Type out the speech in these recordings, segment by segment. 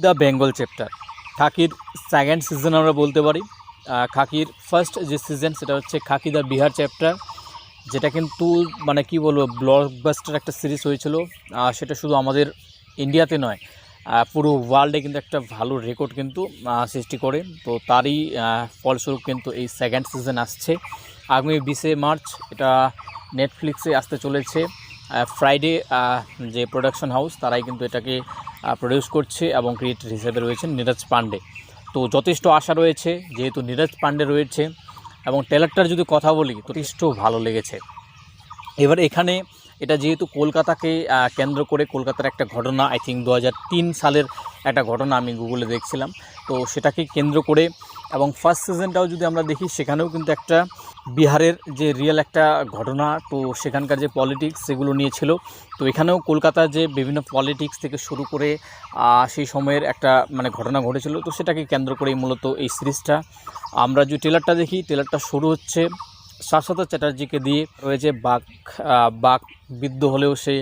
The Bengal chapter খাকির second season আমরা বলতে পারি। খাকির ফার্স্ট যে সিজন সেটা হচ্ছে খাকি দ্য বিহার চ্যাপ্টার, যেটা কিন্তু মানে কি বলবো ব্লকবাস্টার একটা সিরিজ হয়েছিল। সেটা শুধু আমাদের ইন্ডিয়াতে নয়, পুরো ওয়ার্ল্ডে কিন্তু একটা ভালো রেকর্ড কিন্তু সৃষ্টি করে। তো তারই ফলস্বরূপ কিন্তু এই সেকেন্ড সিজন আসছে আগামী 20 মার্চ। এটা নেটফ্লিক্সে আসতে চলেছে। ফ্রাইডে যে প্রোডাকশন হাউস তারাই কিন্তু এটাকে প্রডিউস করছে এবং ক্রিয়েটর হিসেবে রয়েছেন নীরজ পান্ডে। তো যথেষ্ট আশা রয়েছে যেহেতু নীরজ পান্ডে রয়েছে, এবং ট্রেলারটার যদি কথা বলি যথেষ্ট ভালো লেগেছে। এবার এখানে এটা যেহেতু কলকাতাকে কেন্দ্র করে, কলকাতার একটা ঘটনা, আই থিঙ্ক 2003 সালের একটা ঘটনা আমি গুগলে দেখছিলাম, তো সেটাকে কেন্দ্র করে। এবং ফার্স্ট সিজনটাও যদি আমরা দেখি সেখানেও কিন্তু একটা বিহারের যে রিয়েল একটা ঘটনা, তো সেখানকার যে পলিটিক্স সেগুলো নিয়েছিল। তো এখানেও কলকাতার যে বিভিন্ন পলিটিক্স থেকে শুরু করে সেই সময়ের একটা মানে ঘটনা ঘটেছিল, তো সেটাকে কেন্দ্র করেই মূলত এই সিরিজটা। আমরা যে ট্রেলারটা দেখি, ট্রেলারটা শুরু হচ্ছে শাশ্বত চ্যাটার্জিকে দিয়ে, রয়েছে বাঘ বিদ্ধ হলেও সে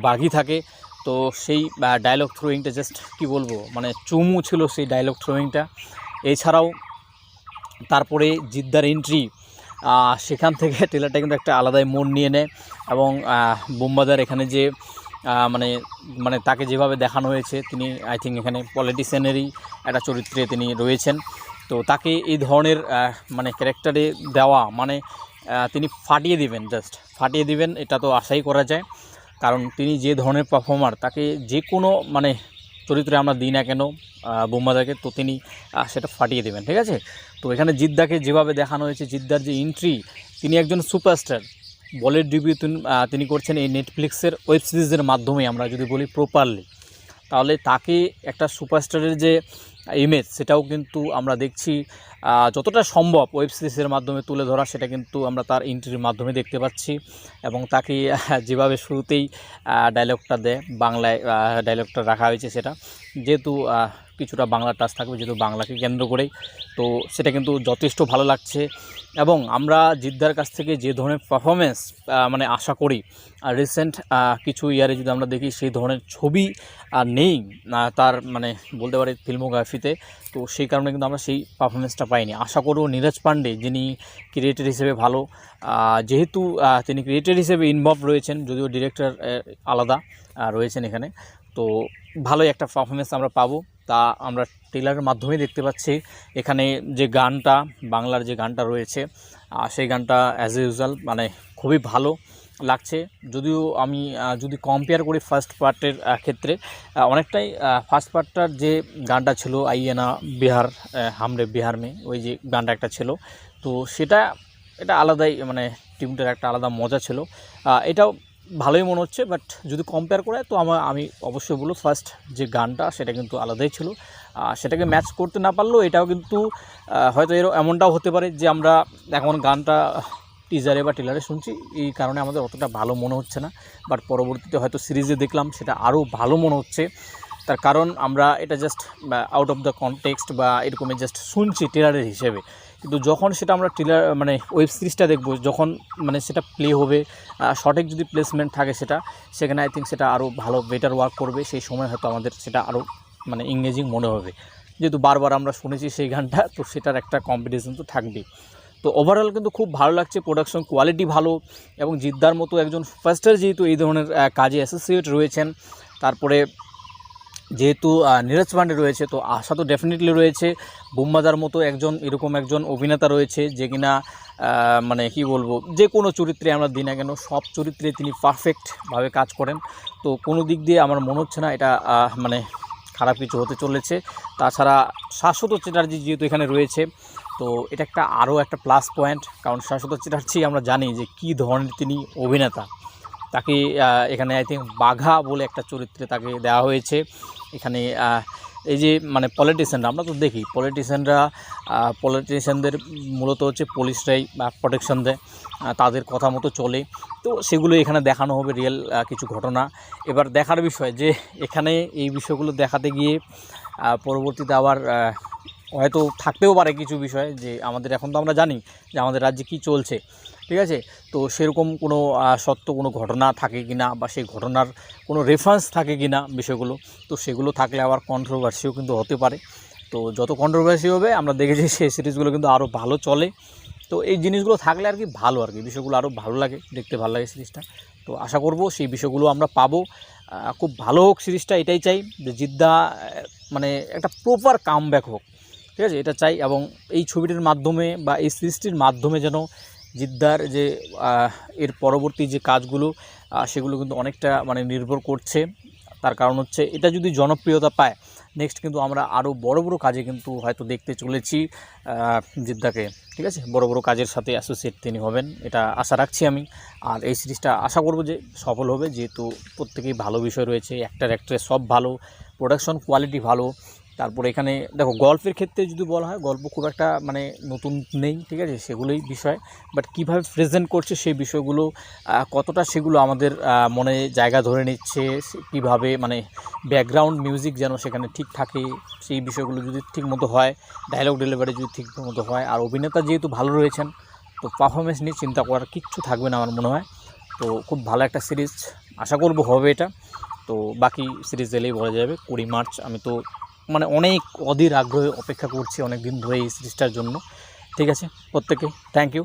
বাঘই থাকে। তো সেই ডায়লগ থ্রোয়িংটা জাস্ট কি বলবো, মানে চুমু ছিল সেই ডায়লগ থ্রোয়িংটা। এছাড়াও তারপরে জিদ্দার এন্ট্রি, সেখান থেকে ট্রেলারটা কিন্তু একটা আলাদাই মোড় নিয়ে নেয়। এবং বুম্বাদার এখানে যে মানে মানে তাকে যেভাবে দেখানো হয়েছে, তিনি আই থিঙ্ক এখানে পলিটিশিয়ানেরই একটা চরিত্রে তিনি রয়েছেন। তো তাকে এই ধরনের মানে ক্যারেক্টারে দেওয়া মানে তিনি ফাটিয়ে দিবেন, জাস্ট ফাটিয়ে দিবেন, এটা তো আশাই করা যায়। কারণ তিনি যে ধরনের পারফর্মার, তাকে যে কোনো মানে চরিত্রে আমরা দিই না কেন বুম্বাদাকে, তো তিনি সেটা ফাটিয়ে দেবেন, ঠিক আছে। তো এখানে জিদ্দাকে যেভাবে দেখানো হয়েছে, জিদ্দার যে এন্ট্রি, তিনি একজন সুপারস্টার। বলের ডিবিউ তিনি করছেন এই নেটফ্লিক্সের ওয়েব সিরিজের মাধ্যমে। আমরা যদি বলি প্রপারলি, তাহলে তাকে একটা সুপারস্টারের যে ইমেজ সেটাও কিন্তু আমরা দেখছি যতটা সম্ভব ওয়েব সিরিজের মাধ্যমে তুলে ধরা, সেটা কিন্তু আমরা তার এন্ট্রির মাধ্যমে দেখতে পাচ্ছি। এবং তাকে যেভাবে শুরুতেই ডায়লগটা দেয়, বাংলায় ডায়লগটা রাখা হয়েছে, সেটা যেহেতু কিছুটা বাংলা টাচ থাকবে, যেহেতু বাংলাকে কেন্দ্র করেই, তো সেটা কিন্তু যথেষ্ট ভালো লাগছে। এবং আমরা জিদ্দার কাছ থেকে যে ধরনের পারফরমেন্স মানে আশা করি, রিসেন্ট কিছু ইয়ারে যদি আমরা দেখি সেই ধরনের ছবি নেই তার, মানে বলতে পারি ফিল্মোগ্রাফিতে। তো সেই কারণে কিন্তু আমরা সেই পারফরমেন্সটা পাইনি। আশা করব নীরজ পান্ডে, যিনি ক্রিয়েটর হিসেবে ভালো, যেহেতু তিনি ক্রিয়েটর হিসেবে ইনভলভ রয়েছেন, যদিও ডিরেক্টর আলাদা রয়েছেন এখানে, তো ভালোই একটা পারফরমেন্স আমরা পাবো। তা আমরা ট্রেলারের মাধ্যমে দেখতে পাচ্ছি। এখানে যে গানটা, বাংলার যে গানটা রয়েছে, সেই গানটা অ্যাজ ইউজুয়াল মানে খুবই ভালো লাগছে। যদিও আমি যদি কম্পেয়ার করি ফার্স্ট পার্টের ক্ষেত্রে, অনেকটাই ফার্স্ট পার্টটার যে গানটা ছিল আইয়েনা বিহার হামরে বিহার মে, ওই যে গানটা একটা ছিল, তো এটা আলাদাই, মানে টিউনটার একটা আলাদা মজা ছিল। এটাও ভালোই মনে হচ্ছে, বাট যদি কম্পেয়ার করে তো আমি অবশ্যই বলবো ফার্স্ট যে গানটা সেটা কিন্তু আলাদাই ছিল। সেটাকে ম্যাচ করতে না পারলেও এটাও কিন্তু হয়তো এমনটাও হতে পারে যে আমরা এখন গানটা টিজারে বা ট্রেলারে শুনছি, এই কারণে আমাদের অতটা ভালো মনে হচ্ছে না, বাট পরবর্তীতে হয়তো সিরিজে দেখলাম সেটা আরও ভালো মনে হচ্ছে। তার কারণ আমরা এটা just out of the context বা এরকমই জাস্ট শুনছি ট্রেলারের হিসেবে, কিন্তু যখন সেটা আমরা ট্রেলার মানে ওয়েব সিরিজটা দেখবো, যখন মানে সেটা প্লে হবে, সঠিক যদি প্লেসমেন্ট থাকে সেখানে আই থিঙ্ক সেটা আরও ভালো বেটার ওয়ার্ক করবে। সেই সময় হয়তো আমাদের সেটা আরও মানে ইংরেজিং মনে হবে, যেহেতু বারবার আমরা শুনেছি সেই গানটা, তো সেটার একটা কম্পিটিশন তো থাকবেই। তো ওভারঅল কিন্তু খুব ভালো লাগছে, প্রোডাকশন কোয়ালিটি ভালো, এবং জিদ্দার মতো একজন ফার্স্টার যেহেতু এই ধরনের কাজে অ্যাসোসিয়েট রয়েছেন, তারপরে যেহেতু নীরজ পান্ডে রয়েছে, তো আশা তো ডেফিনেটলি রয়েছে। বুম্বাদার মতো এরকম একজন অভিনেতা রয়েছে, যে কিনা মানে কি বলবো, যে কোনো চরিত্রে আমরা দিই না কেন সব চরিত্রে তিনি পারফেক্টভাবে কাজ করেন। তো কোনো দিক দিয়ে আমার মনে হচ্ছে না এটা মানে খারাপ কিছু হতে চলেছে। তাছাড়া শাশ্বত চ্যাটার্জি যেহেতু এখানে রয়েছে, তো এটা আরও একটা প্লাস পয়েন্ট, কারণ শাশ্বত চ্যাটার্জি আমরা জানি যে কী ধরনের তিনি অভিনেতা। তাকে এখানে আই থিঙ্ক বাঘা বলে একটা চরিত্রে তাকে দেওয়া হয়েছে। এখানে এই যে মানে পলিটিশিয়ানরা, আমরা তো দেখি পলিটিশিয়ানদের মূলত হচ্ছে পুলিশরাই প্রোটেকশন দেয়, তাদের কথা মতো চলে, তো সেগুলো এখানে দেখানো হবে রিয়েল কিছু ঘটনা। এবার দেখার বিষয় যে এখানে এই বিষয়গুলো দেখাতে গিয়ে পরবর্তীতে আবার হয়তো থাকতেও পারে কিছু বিষয়, যে আমাদের এখন তো আমরা জানি যে আমাদের রাজ্যে কী চলছে, ঠিক আছে। তো সেরকম কোনো সত্য কোনো ঘটনা থাকে কি না, বা সেই ঘটনার কোনো রেফারেন্স থাকে কি না বিষয়গুলো, তো সেগুলো থাকলে আবার কন্ট্রোভার্সিও কিন্তু হতে পারে। তো যত কন্ট্রোভার্সি হবে, আমরা দেখেছি সেই সিরিজগুলো কিন্তু আরও ভালো চলে। তো এই জিনিসগুলো থাকলে আর কি ভালো, আর কি বিষয়গুলো আরও ভালো লাগে, দেখতে ভালো লাগে সিরিজটা। তো আশা করব সেই বিষয়গুলো আমরা পাবো, খুব ভালো হোক সিরিজটা, এটাই চাই যে জিদ্দা মানে একটা প্রপার কামব্যাক হোক, ঠিক আছে, এটা চাই। এবং এই ছবিটির মাধ্যমে বা এই সিরিজটির মাধ্যমে যেন জিদ্দার যে এর পরবর্তী যে কাজগুলো সেগুলো কিন্তু অনেকটা মানে নির্ভর করছে। তার কারণ হচ্ছে এটা যদি জনপ্রিয়তা পায়, নেক্সট কিন্তু আমরা আরও বড় বড় কাজে কিন্তু হয়তো দেখতে চলেছি জিদ্দাকে, ঠিক আছে, বড় বড় কাজের সাথে অ্যাসোসিয়েট তিনি হবেন, এটা আশা রাখছি আমি। আর এই সিরিজটা আশা করব যে সফল হবে, যেহেতু প্রত্যেকেই ভালো বিষয় রয়েছে, অ্যাক্ট্রেস সব ভালো, প্রোডাকশন কোয়ালিটি ভালো। তারপরে এখানে দেখো গল্পের ক্ষেত্রে যদি বলা হয়, গল্প খুব একটা মানে নতুন নেই, ঠিক আছে, সেগুলোই বিষয়। বাট কীভাবে প্রেজেন্ট করছে সেই বিষয়গুলো, কতটা সেগুলো আমাদের মনে জায়গা ধরে নিচ্ছে, কীভাবে মানে ব্যাকগ্রাউন্ড মিউজিক যেন সেখানে ঠিক থাকে, সেই বিষয়গুলো যদি ঠিক মতো হয়, ডায়লগ ডেলিভারি যদি ঠিক মতো হয়, আর অভিনেতা যেহেতু ভালো রয়েছেন, তো পারফরমেন্স নিয়ে চিন্তা করার কিচ্ছু থাকবে না আমার মনে হয়। তো খুব ভালো একটা সিরিজ, আশা করব হবে এটা। তো বাকি সিরিজ এলেই বলা যাবে। 20 মার্চ আমি তো মানে অনেক অধীর আগ্রহে অপেক্ষা করছি অনেক দিন ধরে এই সিরিজটার জন্য, ঠিক আছে। প্রত্যেকে থ্যাংক ইউ।